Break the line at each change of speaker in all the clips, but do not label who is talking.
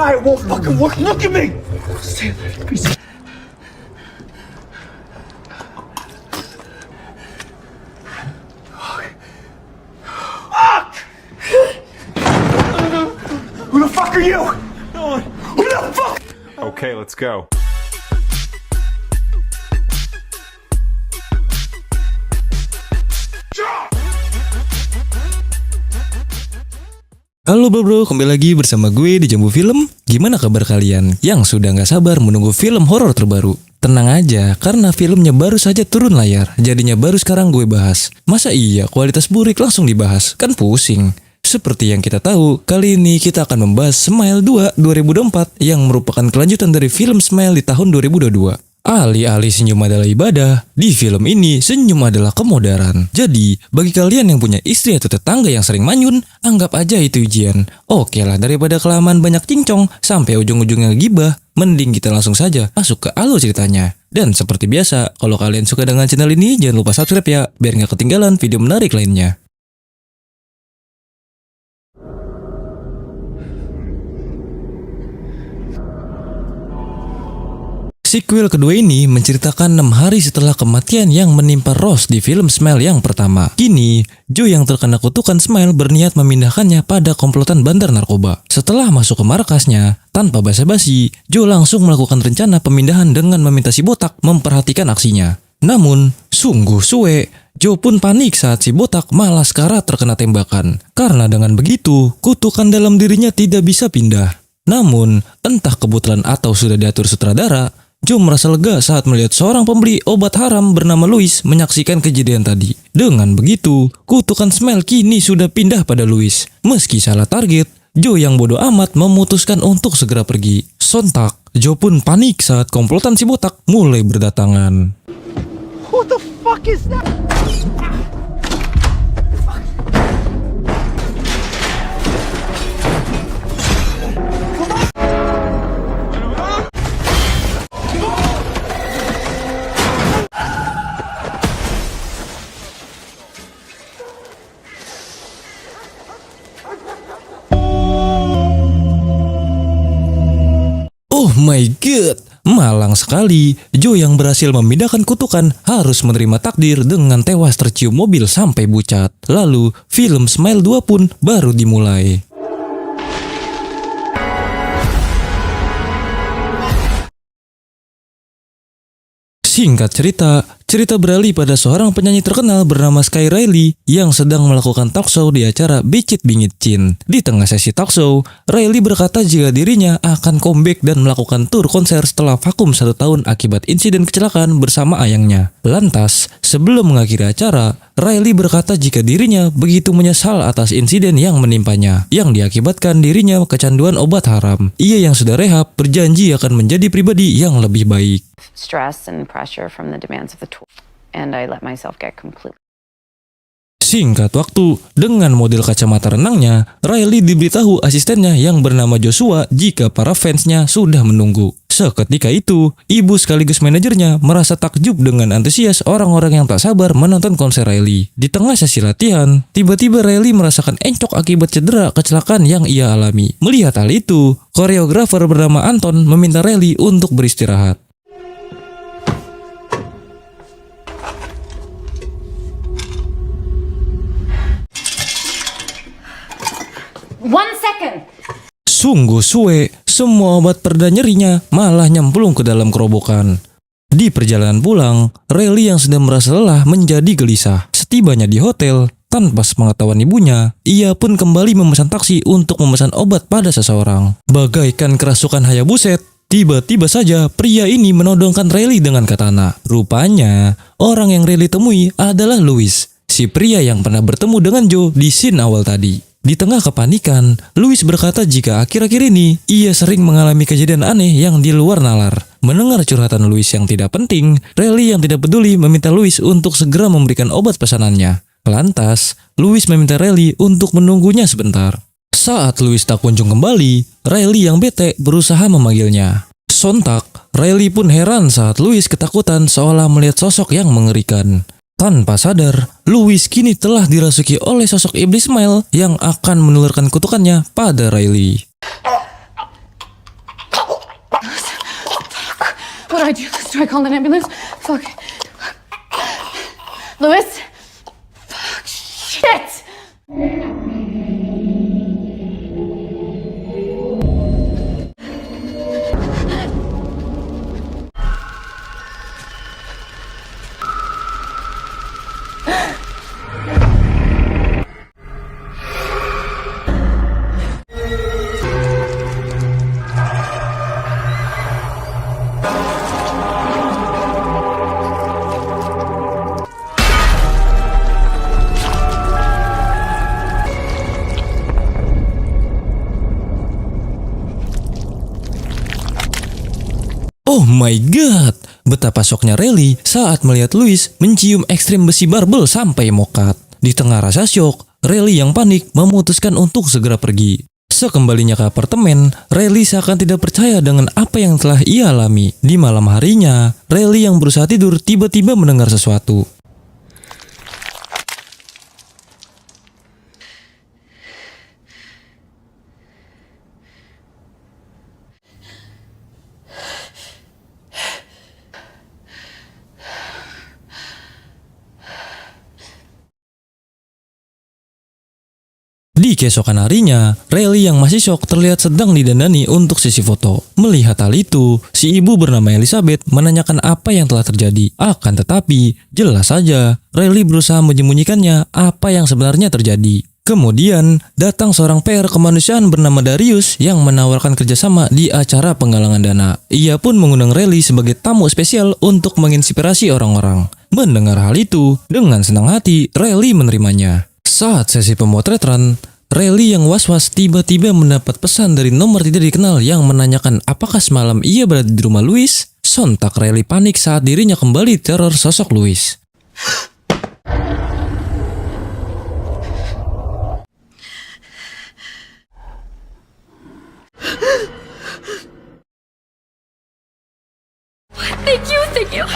die, it won't fucking work. Look at me! Fuck! Who the fuck are you? Who the fuck?
Okay, let's go.
Halo bro, kembali lagi bersama gue di Jambu Film. Gimana kabar kalian yang sudah gak sabar menunggu film horor terbaru? Tenang aja, karena filmnya baru saja turun layar, jadinya baru sekarang gue bahas. Masa iya kualitas burik langsung dibahas? Kan pusing. Seperti yang kita tahu, kali ini kita akan membahas Smile 2 2024 yang merupakan kelanjutan dari film Smile di tahun 2022. Alih-alih senyum adalah ibadah, di film ini senyum adalah kemodaran. Jadi, bagi kalian yang punya istri atau tetangga yang sering manyun, anggap aja itu ujian. Oke lah, daripada kelamaan banyak cincong sampai ujung-ujungnya gibah, mending kita langsung saja masuk ke alur ceritanya. Dan seperti biasa, kalau kalian suka dengan channel ini, jangan lupa subscribe ya, biar gak ketinggalan video menarik lainnya. Sequel kedua ini menceritakan 6 hari setelah kematian yang menimpa Rose di film Smile yang pertama. Kini, Joe yang terkena kutukan Smile berniat memindahkannya pada komplotan bandar narkoba. Setelah masuk ke markasnya, tanpa basa-basi, Joe langsung melakukan rencana pemindahan dengan meminta si botak memperhatikan aksinya. Namun, sungguh suwe, Joe pun panik saat si botak malah sekarat terkena tembakan. Karena dengan begitu, kutukan dalam dirinya tidak bisa pindah. Namun, entah kebetulan atau sudah diatur sutradara, Joe merasa lega saat melihat seorang pembeli obat haram bernama Louis menyaksikan kejadian tadi. Dengan begitu, kutukan Smile kini sudah pindah pada Louis. Meski salah target, Joe yang bodoh amat memutuskan untuk segera pergi. Sontak, Joe pun panik saat komplotan si botak mulai berdatangan.
What the fuck is that?
Oh my god, malang sekali. Joe yang berhasil memindahkan kutukan harus menerima takdir dengan tewas tercium mobil sampai bucat. Lalu, film Smile 2 pun baru dimulai. Singkat cerita beralih pada seorang penyanyi terkenal bernama Sky Riley yang sedang melakukan talk show di acara Bicit Bingit Cin. Di tengah sesi talk show, Riley berkata jika dirinya akan comeback dan melakukan tur konser setelah vakum 1 tahun akibat insiden kecelakaan bersama ayangnya. Lantas, sebelum mengakhiri acara, Riley berkata jika dirinya begitu menyesal atas insiden yang menimpanya, yang diakibatkan dirinya kecanduan obat haram. Ia yang sudah rehab berjanji akan menjadi pribadi yang lebih baik.
Stress and pressure from the demands of the tour, and I let myself get completely.
Singkat waktu, dengan model kacamata renangnya, Riley diberitahu asistennya yang bernama Joshua jika para fansnya sudah menunggu. Seketika itu, ibu sekaligus manajernya merasa takjub dengan antusias orang-orang yang tak sabar menonton konser Riley. Di tengah sesi latihan, tiba-tiba Riley merasakan encok akibat cedera kecelakaan yang ia alami. Melihat hal itu, koreografer bernama Anton meminta Riley untuk beristirahat.
One second.
Sungguh suwe, semua obat pereda nyerinya malah nyemplung ke dalam kerobokan. Di perjalanan pulang, Riley yang sedang merasa lelah menjadi gelisah. Setibanya di hotel, tanpa sepengetahuan ibunya, ia pun kembali memesan taksi untuk memesan obat pada seseorang. Bagaikan kerasukan Hayabuset, tiba-tiba saja pria ini menodongkan Riley dengan katana. Rupanya, orang yang Riley temui adalah Louis, si pria yang pernah bertemu dengan Joe di scene awal tadi. Di tengah kepanikan, Louis berkata jika akhir-akhir ini ia sering mengalami kejadian aneh yang di luar nalar. Mendengar curhatan Louis yang tidak penting, Riley yang tidak peduli meminta Louis untuk segera memberikan obat pesanannya. Lantas, Louis meminta Riley untuk menunggunya sebentar. Saat Louis tak kunjung kembali, Riley yang bete berusaha memanggilnya. Sontak, Riley pun heran saat Louis ketakutan seolah melihat sosok yang mengerikan. Tanpa sadar, Louis kini telah dirasuki oleh sosok iblis Smile yang akan menularkan kutukannya pada Riley.
What do I do? Do I call an ambulance? Fuck. Louis? Fuck. Shit!
Oh my god, betapa syoknya Riley saat melihat Louis mencium ekstrim besi barbel sampai mokat. Di tengah rasa syok, Riley yang panik memutuskan untuk segera pergi. Sekembalinya ke apartemen, Riley seakan tidak percaya dengan apa yang telah ia alami. Di malam harinya, Riley yang berusaha tidur tiba-tiba mendengar sesuatu. Di keesokan harinya, Riley yang masih syok terlihat sedang didandani untuk sesi foto. Melihat hal itu, si ibu bernama Elizabeth menanyakan apa yang telah terjadi. Akan tetapi, jelas saja, Riley berusaha menyembunyikannya apa yang sebenarnya terjadi. Kemudian, datang seorang PR kemanusiaan bernama Darius yang menawarkan kerjasama di acara penggalangan dana. Ia pun mengundang Riley sebagai tamu spesial untuk menginspirasi orang-orang. Mendengar hal itu, dengan senang hati, Riley menerimanya. Saat sesi pemotretan, Riley yang was-was tiba-tiba mendapat pesan dari nomor tidak dikenal yang menanyakan apakah semalam ia berada di rumah Louis. Sontak Riley panik saat dirinya kembali teror sosok Louis.
Thank you.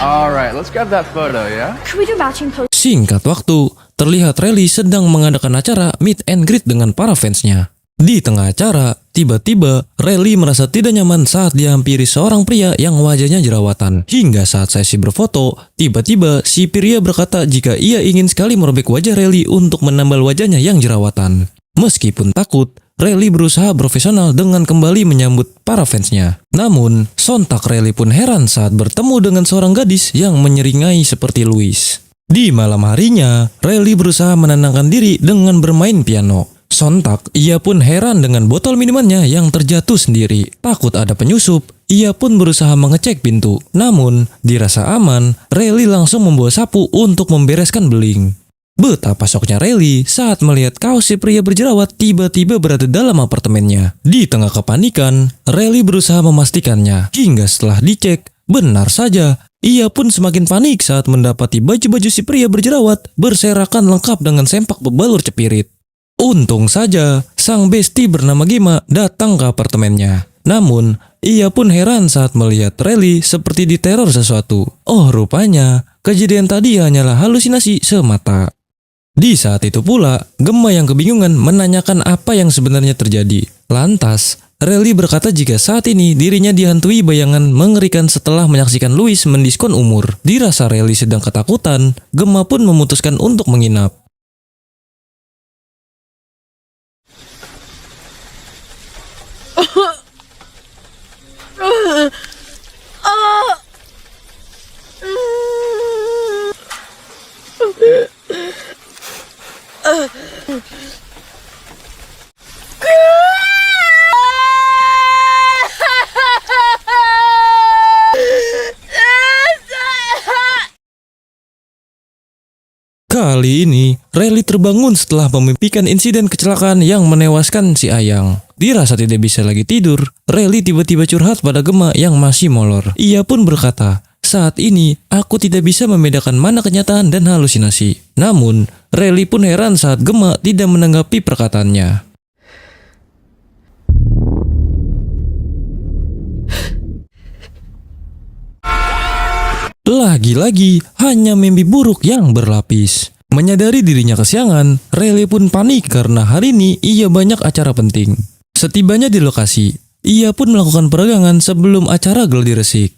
All right, let's grab that photo, yeah?
Can we do matching poses?
Singkat waktu, terlihat Riley sedang mengadakan acara meet and greet dengan para fansnya. Di tengah acara, tiba-tiba Riley merasa tidak nyaman saat dihampiri seorang pria yang wajahnya jerawatan. Hingga saat sesi berfoto, tiba-tiba si pria berkata jika ia ingin sekali merobek wajah Riley untuk menambal wajahnya yang jerawatan. Meskipun takut, Riley berusaha profesional dengan kembali menyambut para fansnya. Namun, sontak Riley pun heran saat bertemu dengan seorang gadis yang menyeringai seperti Louis. Di malam harinya, Riley berusaha menenangkan diri dengan bermain piano. Sontak, ia pun heran dengan botol minumannya yang terjatuh sendiri. Takut ada penyusup, ia pun berusaha mengecek pintu. Namun, dirasa aman, Riley langsung membawa sapu untuk membereskan beling. Betapa syoknya Riley saat melihat kaos si pria berjerawat tiba-tiba berada dalam apartemennya. Di tengah kepanikan, Riley berusaha memastikannya. Hingga setelah dicek, benar saja, ia pun semakin panik saat mendapati baju-baju si pria berjerawat berserakan lengkap dengan sempak bebalur cepirit. Untung saja, sang bestie bernama Gemma datang ke apartemennya. Namun, ia pun heran saat melihat Riley seperti diteror sesuatu. Oh, rupanya, kejadian tadi hanyalah halusinasi semata. Di saat itu pula, Gemma yang kebingungan menanyakan apa yang sebenarnya terjadi. Lantas, Riley berkata jika saat ini dirinya dihantui bayangan mengerikan setelah menyaksikan Louis mendiskon umur. Dirasa Riley sedang ketakutan, Gemma pun memutuskan untuk menginap. Kali ini, Riley terbangun setelah memimpikan insiden kecelakaan yang menewaskan si Ayang. Dirasa tidak bisa lagi tidur, Riley tiba-tiba curhat pada Gemma yang masih molor. Ia pun berkata, "Saat ini, aku tidak bisa membedakan mana kenyataan dan halusinasi." Namun, Riley pun heran saat Gemma tidak menanggapi perkataannya. Lagi-lagi, hanya mimpi buruk yang berlapis. Menyadari dirinya kesiangan, Riley pun panik karena hari ini ia banyak acara penting. Setibanya di lokasi, ia pun melakukan peregangan sebelum acara gladi resik.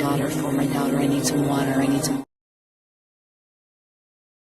daughter for my daughter. I need some water. I need some.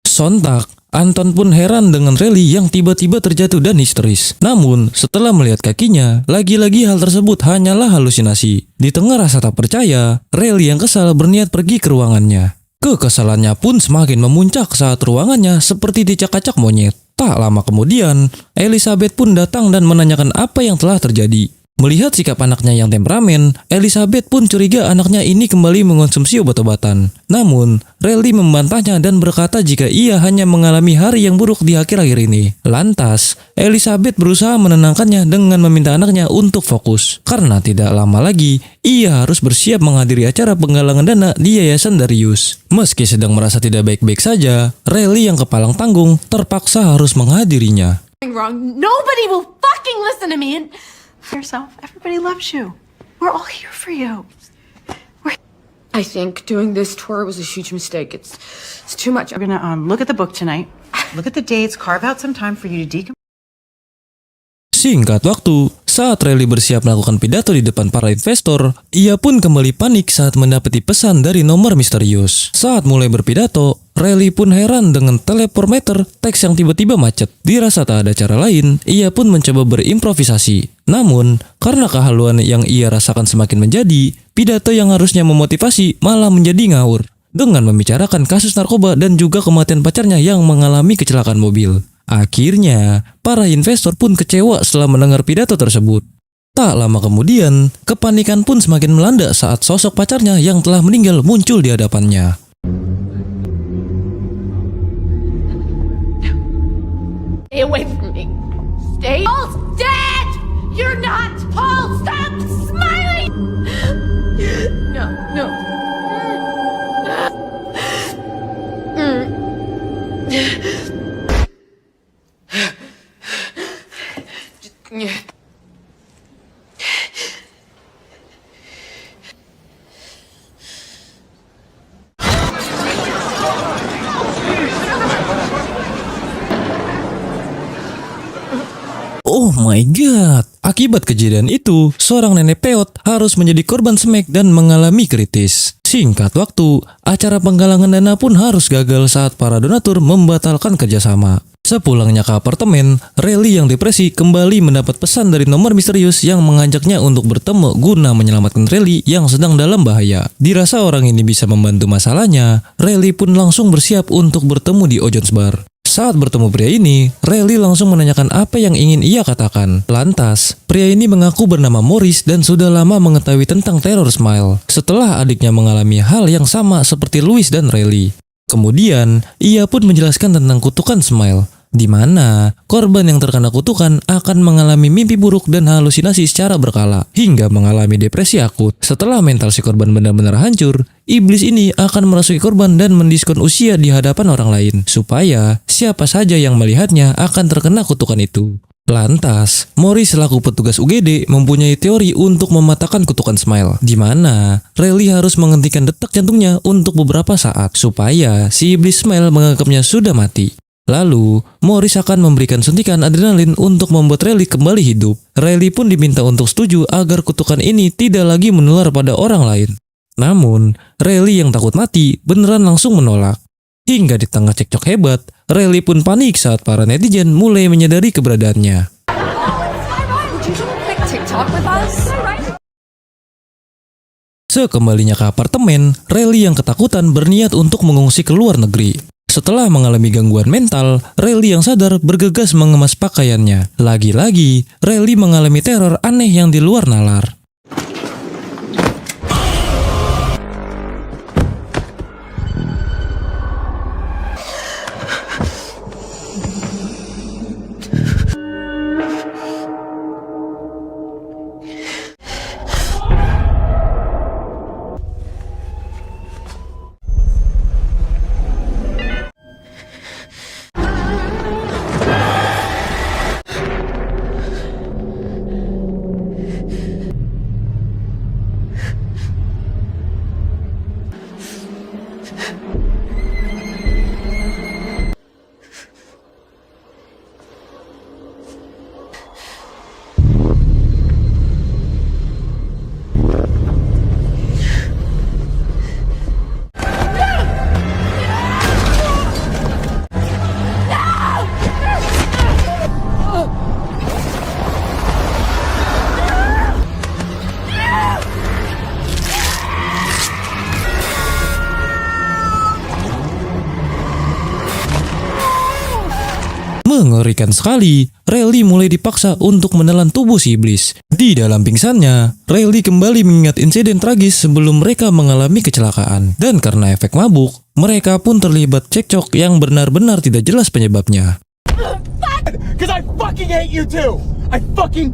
Sontak, Anton pun heran dengan Rally yang tiba-tiba terjatuh dan histeris. Namun, setelah melihat kakinya, lagi-lagi hal tersebut hanyalah halusinasi. Di tengah rasa tak percaya, Rally yang kesal berniat pergi ke ruangannya. Kekesalannya pun semakin memuncak saat ruangannya seperti dicak-acak monyet. Tak lama kemudian, Elizabeth pun datang dan menanyakan apa yang telah terjadi. Melihat sikap anaknya yang temperamen, Elizabeth pun curiga anaknya ini kembali mengonsumsi obat-obatan. Namun, Rally membantahnya dan berkata jika ia hanya mengalami hari yang buruk di akhir-akhir ini. Lantas, Elizabeth berusaha menenangkannya dengan meminta anaknya untuk fokus. Karena tidak lama lagi, ia harus bersiap menghadiri acara penggalangan dana di Yayasan Darius. Meski sedang merasa tidak baik-baik saja, Rally yang kepalang tanggung terpaksa harus menghadirinya.
Wrong. Nobody will fucking listen to me. And
Yourself. Everybody loves you. We're all here for you.
I think doing this tour was a huge mistake. It's too much.
We're gonna look at the book tonight. Look at the dates. Carve out some time for you to decompress.
Singkat waktu, saat Rally bersiap melakukan pidato di depan para investor, ia pun kembali panik saat mendapati pesan dari nomor misterius. Saat mulai berpidato, Rally pun heran dengan teleprompter teks yang tiba-tiba macet. Dirasa tak ada cara lain, ia pun mencoba berimprovisasi. Namun, karena kehaluan yang ia rasakan semakin menjadi, pidato yang harusnya memotivasi malah menjadi ngawur. Dengan membicarakan kasus narkoba dan juga kematian pacarnya yang mengalami kecelakaan mobil. Akhirnya, para investor pun kecewa setelah mendengar pidato tersebut. Tak lama kemudian, kepanikan pun semakin melanda saat sosok pacarnya yang telah meninggal muncul di hadapannya.
stay away from me. Stay. Paul's dead. You're not Paul. Stop smiling. No, no.
Oh my god. Akibat kejadian itu, seorang nenek peot harus menjadi korban smack dan mengalami kritis. Singkat waktu, acara penggalangan dana pun harus gagal saat para donatur membatalkan kerjasama. Sepulangnya ke apartemen, Rally yang depresi kembali mendapat pesan dari nomor misterius yang mengajaknya untuk bertemu guna menyelamatkan Rally yang sedang dalam bahaya. Dirasa orang ini bisa membantu masalahnya, Rally pun langsung bersiap untuk bertemu di Ojon's Bar. Saat bertemu pria ini, Rally langsung menanyakan apa yang ingin ia katakan. Lantas, pria ini mengaku bernama Morris dan sudah lama mengetahui tentang teror Smile setelah adiknya mengalami hal yang sama seperti Louis dan Rally. Kemudian, ia pun menjelaskan tentang kutukan Smile, di mana korban yang terkena kutukan akan mengalami mimpi buruk dan halusinasi secara berkala hingga mengalami depresi akut. Setelah mental si korban benar-benar hancur, iblis ini akan merasuki korban dan mendiskon usia di hadapan orang lain supaya siapa saja yang melihatnya akan terkena kutukan itu. Lantas, Morris selaku petugas UGD mempunyai teori untuk mematahkan kutukan Smile, di mana Rally harus menghentikan detak jantungnya untuk beberapa saat supaya si iblis Smile menganggapnya sudah mati. Lalu, Morris akan memberikan suntikan adrenalin untuk membuat Rally kembali hidup. Rally pun diminta untuk setuju agar kutukan ini tidak lagi menular pada orang lain. Namun, Rally yang takut mati beneran langsung menolak. Hingga di tengah cekcok hebat, Rally pun panik saat para netizen mulai menyadari keberadaannya. Sekembalinya ke apartemen, Rally yang ketakutan berniat untuk mengungsi ke luar negeri. Setelah mengalami gangguan mental, Rally yang sadar bergegas mengemas pakaiannya. Lagi-lagi, Rally mengalami teror aneh yang di luar nalar. Mengerikan sekali, Riley mulai dipaksa untuk menelan tubuh si iblis. Di dalam pingsannya, Riley kembali mengingat insiden tragis sebelum mereka mengalami kecelakaan. Dan karena efek mabuk, mereka pun terlibat cekcok yang benar-benar tidak jelas penyebabnya.
Because I fucking hate you too! I fucking...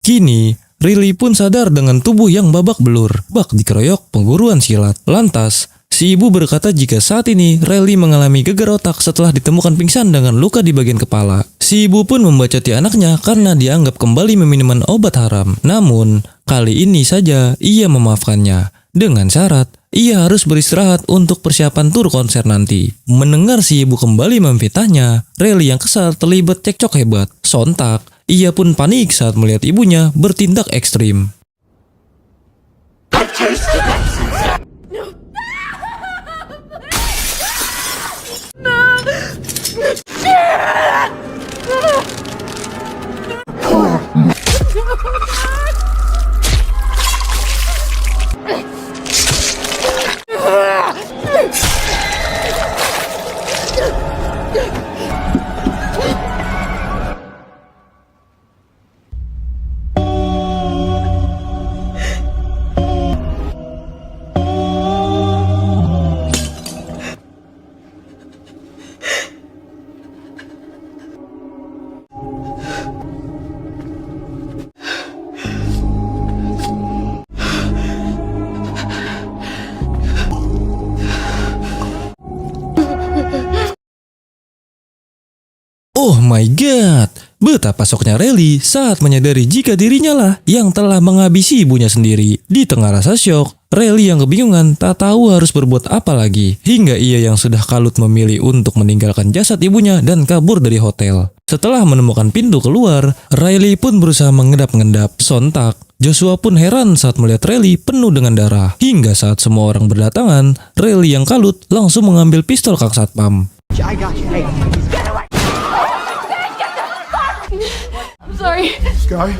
Kini, Riley pun sadar dengan tubuh yang babak belur, bak dikeroyok pengguruan silat. Lantas, si ibu berkata jika saat ini Riley mengalami gegar otak setelah ditemukan pingsan dengan luka di bagian kepala. Si ibu pun membacoti anaknya karena dianggap kembali meminum obat haram. Namun, kali ini saja ia memaafkannya. Dengan syarat, ia harus beristirahat untuk persiapan tur konser nanti. Mendengar si ibu kembali memfitnahnya, Riley yang kesal terlibat cekcok hebat. Sontak, ia pun panik saat melihat ibunya bertindak ekstrim. Oh my god, betapa syoknya Riley saat menyadari jika dirinya lah yang telah menghabisi ibunya sendiri. Di tengah rasa syok, Riley yang kebingungan tak tahu harus berbuat apa lagi. Hingga ia yang sudah kalut memilih untuk meninggalkan jasad ibunya dan kabur dari hotel. Setelah menemukan pintu keluar, Riley pun berusaha mengendap-endap. Sontak, Joshua pun heran saat melihat Riley penuh dengan darah. Hingga saat semua orang berdatangan, Riley yang kalut langsung mengambil pistol kak satpam.
I got you. Hey,
I'm sorry.
Sky?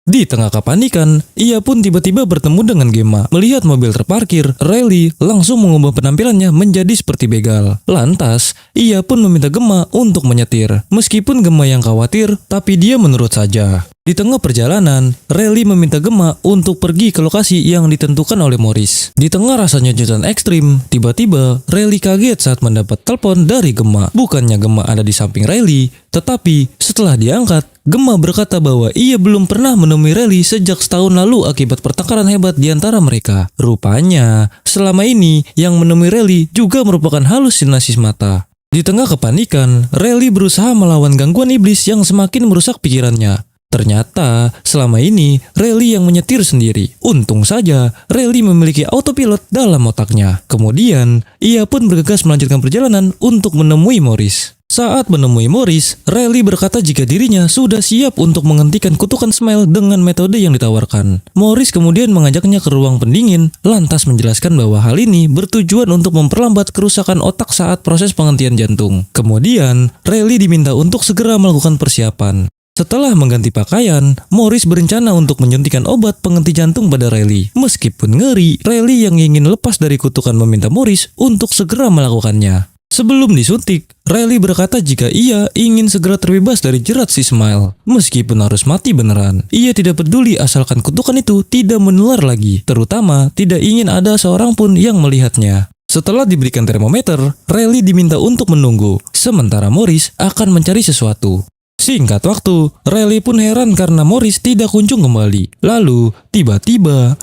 Di tengah kepanikan, ia pun tiba-tiba bertemu dengan Gemma. Melihat mobil terparkir, Riley langsung mengubah penampilannya menjadi seperti begal. Lantas, ia pun meminta Gemma untuk menyetir. Meskipun Gemma yang khawatir, tapi dia menurut saja. Di tengah perjalanan, Riley meminta Gemma untuk pergi ke lokasi yang ditentukan oleh Morris. Di tengah rasanya nyutan ekstrim, tiba-tiba Riley kaget saat mendapat telepon dari Gemma. Bukannya Gemma ada di samping Riley, tetapi setelah diangkat, Gemma berkata bahwa ia belum pernah menemui Riley sejak setahun lalu akibat pertengkaran hebat di antara mereka. Rupanya, selama ini yang menemui Riley juga merupakan halusinasi semata. Di tengah kepanikan, Riley berusaha melawan gangguan iblis yang semakin merusak pikirannya. Ternyata, selama ini Riley yang menyetir sendiri. Untung saja, Riley memiliki autopilot dalam otaknya. Kemudian, ia pun bergegas melanjutkan perjalanan untuk menemui Morris. Saat menemui Morris, Riley berkata jika dirinya sudah siap untuk menghentikan kutukan Smile dengan metode yang ditawarkan. Morris kemudian mengajaknya ke ruang pendingin, lantas menjelaskan bahwa hal ini bertujuan untuk memperlambat kerusakan otak saat proses penghentian jantung. Kemudian, Riley diminta untuk segera melakukan persiapan. Setelah mengganti pakaian, Morris berencana untuk menyuntikkan obat penghenti jantung pada Riley. Meskipun ngeri, Riley yang ingin lepas dari kutukan meminta Morris untuk segera melakukannya. Sebelum disuntik, Riley berkata jika ia ingin segera terbebas dari jerat si Smile. Meskipun harus mati beneran, ia tidak peduli asalkan kutukan itu tidak menular lagi. Terutama tidak ingin ada seorang pun yang melihatnya. Setelah diberikan termometer, Riley diminta untuk menunggu, sementara Morris akan mencari sesuatu. Singkat waktu, Riley pun heran karena Morris tidak kunjung kembali. Lalu, tiba-tiba...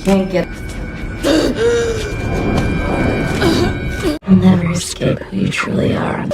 Can't get. You'll never escape who you truly are.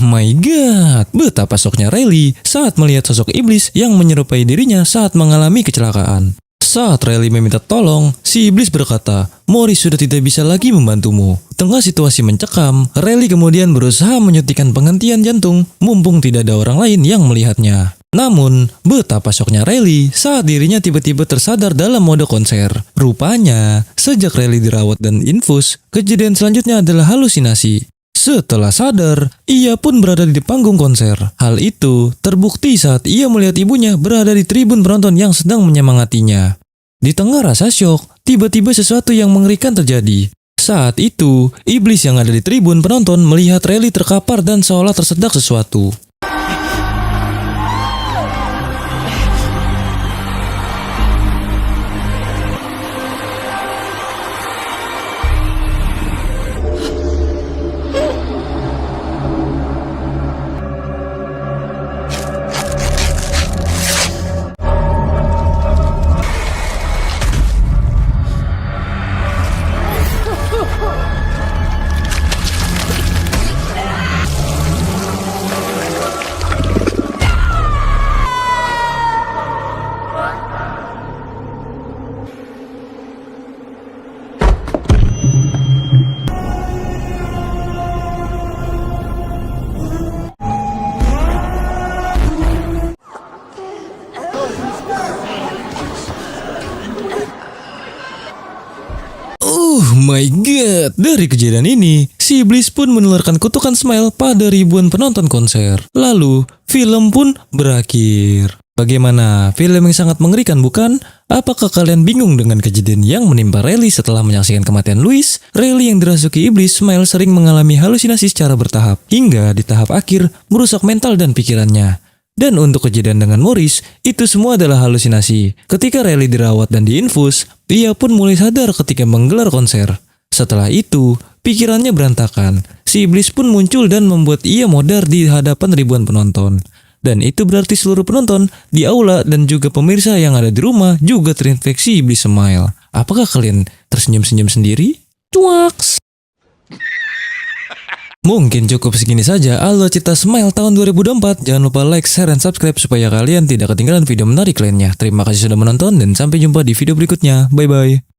my god, betapa syoknya Riley saat melihat sosok iblis yang menyerupai dirinya saat mengalami kecelakaan. Saat Riley meminta tolong, si iblis berkata, Morris sudah tidak bisa lagi membantumu. Tengah situasi mencekam, Riley kemudian berusaha menyuntikkan penghentian jantung mumpung tidak ada orang lain yang melihatnya. Namun, betapa syoknya Riley saat dirinya tiba-tiba tersadar dalam mode konser. Rupanya, sejak Riley dirawat dan infus, kejadian selanjutnya adalah halusinasi. Setelah sadar, ia pun berada di panggung konser. Hal itu terbukti saat ia melihat ibunya berada di tribun penonton yang sedang menyemangatinya. Di tengah rasa syok, tiba-tiba sesuatu yang mengerikan terjadi. Saat itu, iblis yang ada di tribun penonton melihat Riley terkapar dan seolah tersedak sesuatu. Oh my god, dari kejadian ini, si iblis pun menularkan kutukan Smile pada ribuan penonton konser. Lalu, film pun berakhir. Bagaimana? Film yang sangat mengerikan bukan? Apakah kalian bingung dengan kejadian yang menimpa Riley setelah menyaksikan kematian Louis? Riley yang dirasuki iblis Smile sering mengalami halusinasi secara bertahap, hingga di tahap akhir merusak mental dan pikirannya. Dan untuk kejadian dengan Morris, itu semua adalah halusinasi. Ketika Riley dirawat dan diinfus, ia pun mulai sadar ketika menggelar konser. Setelah itu, pikirannya berantakan. Si iblis pun muncul dan membuat ia modar di hadapan ribuan penonton. Dan itu berarti seluruh penonton di aula dan juga pemirsa yang ada di rumah juga terinfeksi iblis Smile. Apakah kalian tersenyum-senyum sendiri? Cuaks! Mungkin cukup segini saja alur cerita Smile tahun 2024. Jangan lupa like, share, dan subscribe supaya kalian tidak ketinggalan video menarik lainnya. Terima kasih sudah menonton dan sampai jumpa di video berikutnya. Bye-bye.